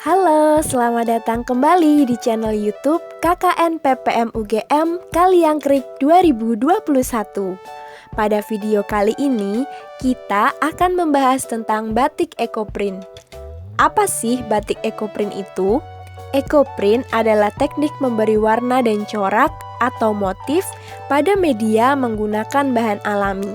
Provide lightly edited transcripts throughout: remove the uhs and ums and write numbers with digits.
Halo, selamat datang kembali di channel YouTube KKN PPM UGM Kaliangkrik 2021. Pada video kali ini, kita akan membahas tentang batik ekoprint. Apa sih batik ekoprint itu? Ekoprint adalah teknik memberi warna dan corak atau motif pada media menggunakan bahan alami.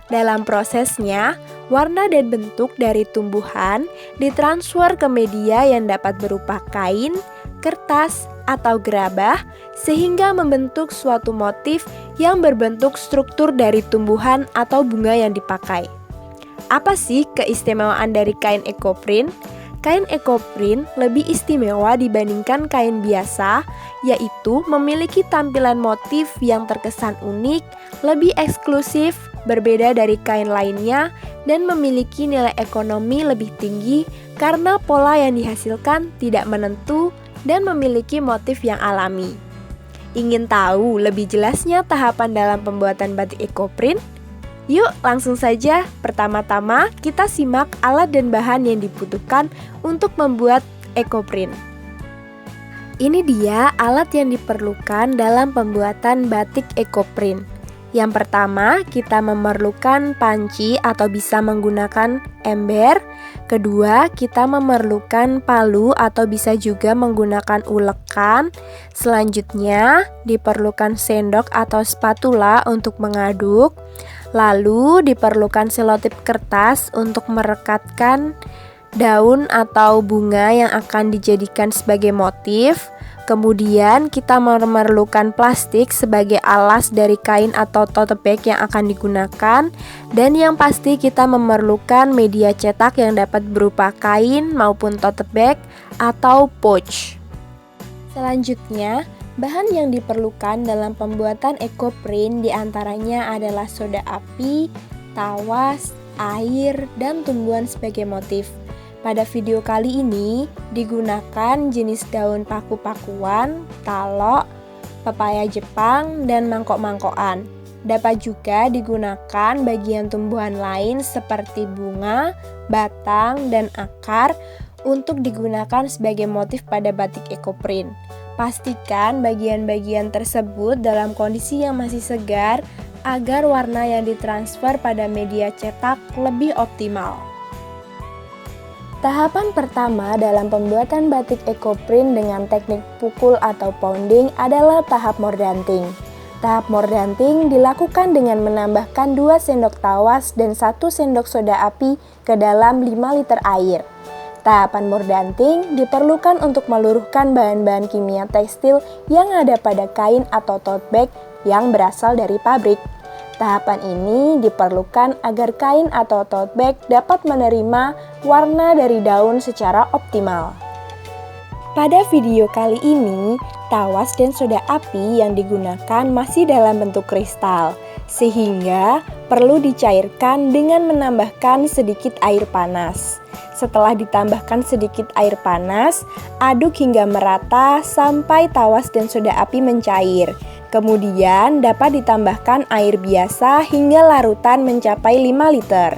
Dalam prosesnya, warna dan bentuk dari tumbuhan ditransfer ke media yang dapat berupa kain, kertas, atau gerabah sehingga membentuk suatu motif yang berbentuk struktur dari tumbuhan atau bunga yang dipakai. Apa sih keistimewaan dari kain ekoprint? Kain ekoprint lebih istimewa dibandingkan kain biasa, yaitu memiliki tampilan motif yang terkesan unik, lebih eksklusif, berbeda dari kain lainnya, dan memiliki nilai ekonomi lebih tinggi karena pola yang dihasilkan tidak menentu dan memiliki motif yang alami. Ingin tahu lebih jelasnya tahapan dalam pembuatan batik ekoprint? Yuk langsung saja, pertama-tama kita simak alat dan bahan yang dibutuhkan untuk membuat ekoprint. Ini dia alat yang diperlukan dalam pembuatan batik ekoprint. Yang pertama, kita memerlukan panci atau bisa menggunakan ember. Kedua, kita memerlukan palu atau bisa juga menggunakan ulekan. Selanjutnya, diperlukan sendok atau spatula untuk mengaduk. Lalu, diperlukan selotip kertas untuk merekatkan daun atau bunga yang akan dijadikan sebagai motif. Kemudian kita memerlukan plastik sebagai alas dari kain atau tote bag yang akan digunakan. Dan yang pasti kita memerlukan media cetak yang dapat berupa kain maupun tote bag atau pouch. Selanjutnya, bahan yang diperlukan dalam pembuatan ekoprint diantaranya adalah soda api, tawas, air, dan tumbuhan sebagai motif. Pada video kali ini digunakan jenis daun paku-pakuan, talok, pepaya Jepang, dan mangkok-mangkokan. Dapat juga digunakan bagian tumbuhan lain seperti bunga, batang, dan akar untuk digunakan sebagai motif pada batik ekoprint. Pastikan bagian-bagian tersebut dalam kondisi yang masih segar agar warna yang ditransfer pada media cetak lebih optimal. Tahapan pertama dalam pembuatan batik ekoprint dengan teknik pukul atau pounding adalah tahap mordanting. Tahap mordanting dilakukan dengan menambahkan 2 sendok tawas dan 1 sendok soda api ke dalam 5 liter air. Tahapan mordanting diperlukan untuk meluruhkan bahan-bahan kimia tekstil yang ada pada kain atau tote bag yang berasal dari pabrik. Tahapan ini diperlukan agar kain atau tote bag dapat menerima warna dari daun secara optimal. Pada video kali ini, tawas dan soda api yang digunakan masih dalam bentuk kristal, sehingga perlu dicairkan dengan menambahkan sedikit air panas. Setelah ditambahkan sedikit air panas, aduk hingga merata sampai tawas dan soda api mencair. Kemudian dapat ditambahkan air biasa hingga larutan mencapai 5 liter.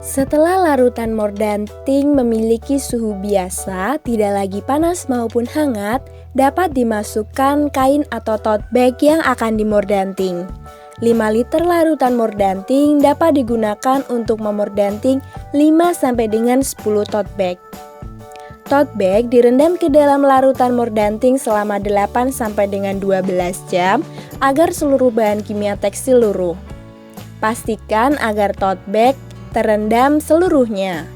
Setelah larutan mordanting memiliki suhu biasa, tidak lagi panas maupun hangat, dapat dimasukkan kain atau tote bag yang akan dimordanting. 5 liter larutan mordanting dapat digunakan untuk memordanting 5 sampai dengan 10 tote bag. Tote bag direndam ke dalam larutan mordanting selama 8 sampai dengan 12 jam agar seluruh bahan kimia tekstil luruh. Pastikan agar tote bag terendam seluruhnya.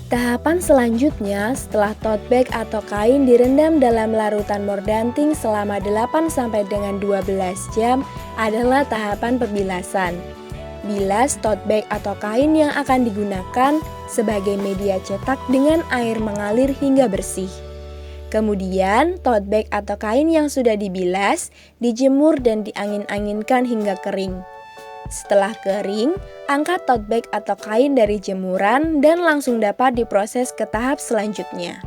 Tahapan selanjutnya setelah tote bag atau kain direndam dalam larutan mordanting selama 8 sampai dengan 12 jam adalah tahapan pebilasan. Bilas tote bag atau kain yang akan digunakan sebagai media cetak dengan air mengalir hingga bersih. Kemudian, tote bag atau kain yang sudah dibilas, dijemur dan diangin-anginkan hingga kering. Setelah kering, angkat tote bag atau kain dari jemuran dan langsung dapat diproses ke tahap selanjutnya.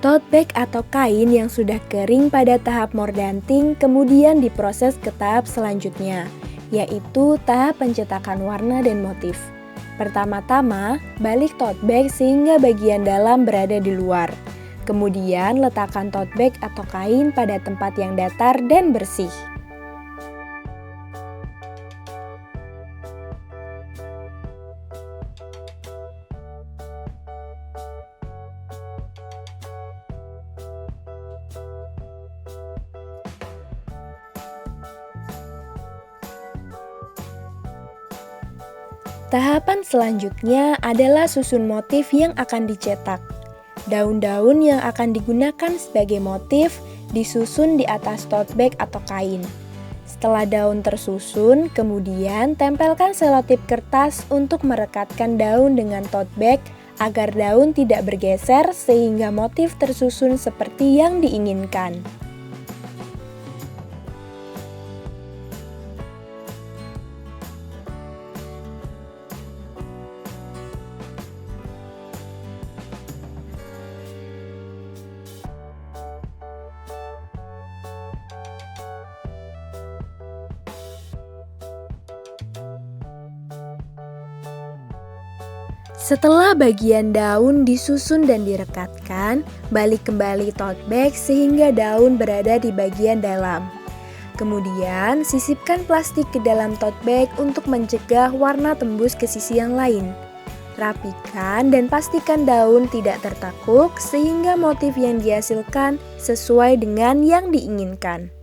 Tote bag atau kain yang sudah kering pada tahap mordanting kemudian diproses ke tahap selanjutnya, yaitu tahap pencetakan warna dan motif. Pertama-tama, balik tote bag sehingga bagian dalam berada di luar. Kemudian letakkan tote bag atau kain pada tempat yang datar dan bersih. Tahapan selanjutnya adalah susun motif yang akan dicetak. Daun-daun yang akan digunakan sebagai motif disusun di atas tote bag atau kain. Setelah daun tersusun, kemudian tempelkan selotip kertas untuk merekatkan daun dengan tote bag agar daun tidak bergeser sehingga motif tersusun seperti yang diinginkan. Setelah bagian daun disusun dan direkatkan, balik kembali tote bag sehingga daun berada di bagian dalam. Kemudian, sisipkan plastik ke dalam tote bag untuk mencegah warna tembus ke sisi yang lain. Rapikan dan pastikan daun tidak tertakuk sehingga motif yang dihasilkan sesuai dengan yang diinginkan.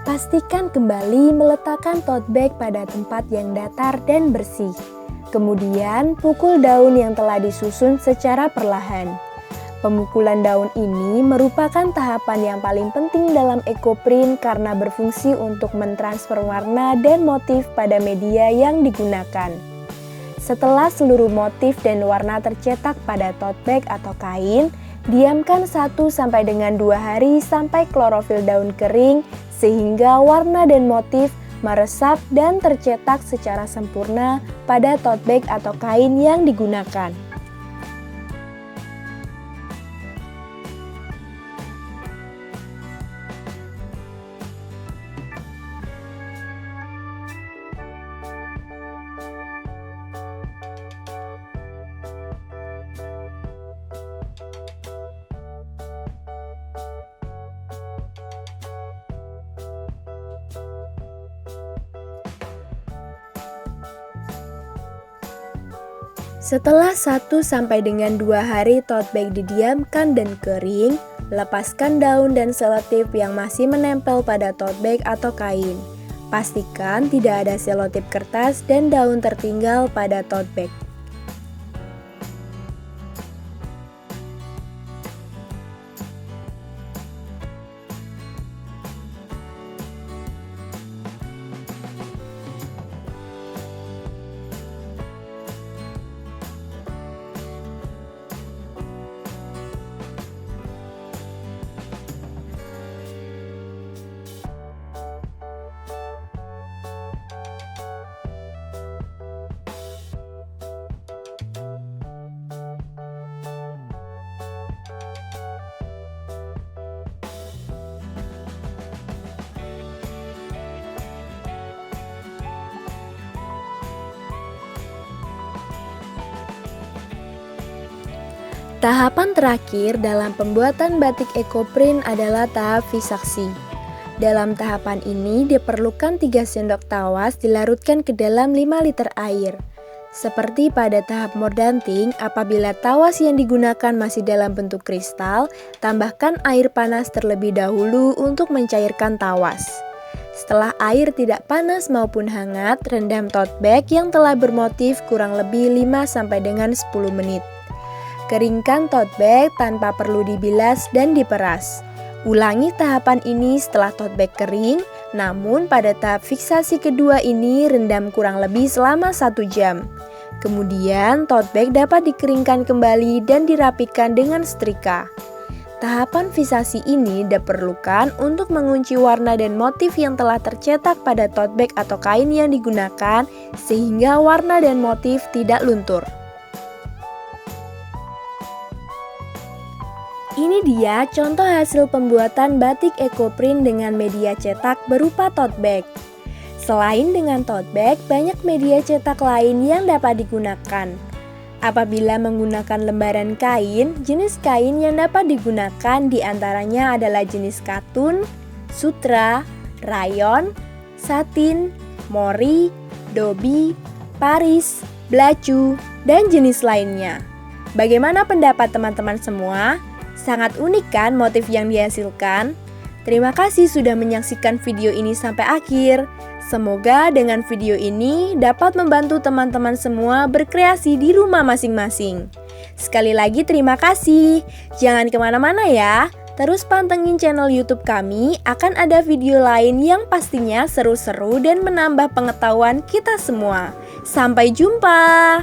Pastikan kembali meletakkan tote bag pada tempat yang datar dan bersih. Kemudian, pukul daun yang telah disusun secara perlahan. Pemukulan daun ini merupakan tahapan yang paling penting dalam ekoprint karena berfungsi untuk mentransfer warna dan motif pada media yang digunakan. Setelah seluruh motif dan warna tercetak pada tote bag atau kain, Diamkan 1-2 hari sampai klorofil daun kering sehingga warna dan motif meresap dan tercetak secara sempurna pada tote bag atau kain yang digunakan. Setelah 1-2 hari tote bag didiamkan dan kering, lepaskan daun dan selotip yang masih menempel pada tote bag atau kain. Pastikan tidak ada selotip kertas dan daun tertinggal pada tote bag. Tahapan terakhir dalam pembuatan batik ekoprint adalah tahap fiksasi. Dalam tahapan ini diperlukan 3 sendok tawas dilarutkan ke dalam 5 liter air. Seperti pada tahap mordanting, apabila tawas yang digunakan masih dalam bentuk kristal, tambahkan air panas terlebih dahulu untuk mencairkan tawas. Setelah air tidak panas maupun hangat, rendam tote bag yang telah bermotif kurang lebih 5-10 menit. Keringkan tote bag tanpa perlu dibilas dan diperas. Ulangi tahapan ini setelah tote bag kering, namun pada tahap fiksasi kedua ini rendam kurang lebih selama 1 jam. Kemudian tote bag dapat dikeringkan kembali dan dirapikan dengan setrika. Tahapan fiksasi ini diperlukan untuk mengunci warna dan motif yang telah tercetak pada tote bag atau kain yang digunakan sehingga warna dan motif tidak luntur. Ini dia contoh hasil pembuatan batik ekoprint dengan media cetak berupa tote bag. Selain dengan tote bag, banyak media cetak lain yang dapat digunakan. Apabila menggunakan lembaran kain, jenis kain yang dapat digunakan diantaranya adalah jenis katun, sutra, rayon, satin, mori, dobi, paris, belacu, dan jenis lainnya. Bagaimana pendapat teman-teman semua? Sangat unik kan motif yang dihasilkan? Terima kasih sudah menyaksikan video ini sampai akhir. Semoga dengan video ini dapat membantu teman-teman semua berkreasi di rumah masing-masing. Sekali lagi terima kasih. Jangan kemana-mana ya. Terus pantengin channel YouTube kami, akan ada video lain yang pastinya seru-seru dan menambah pengetahuan kita semua. Sampai jumpa!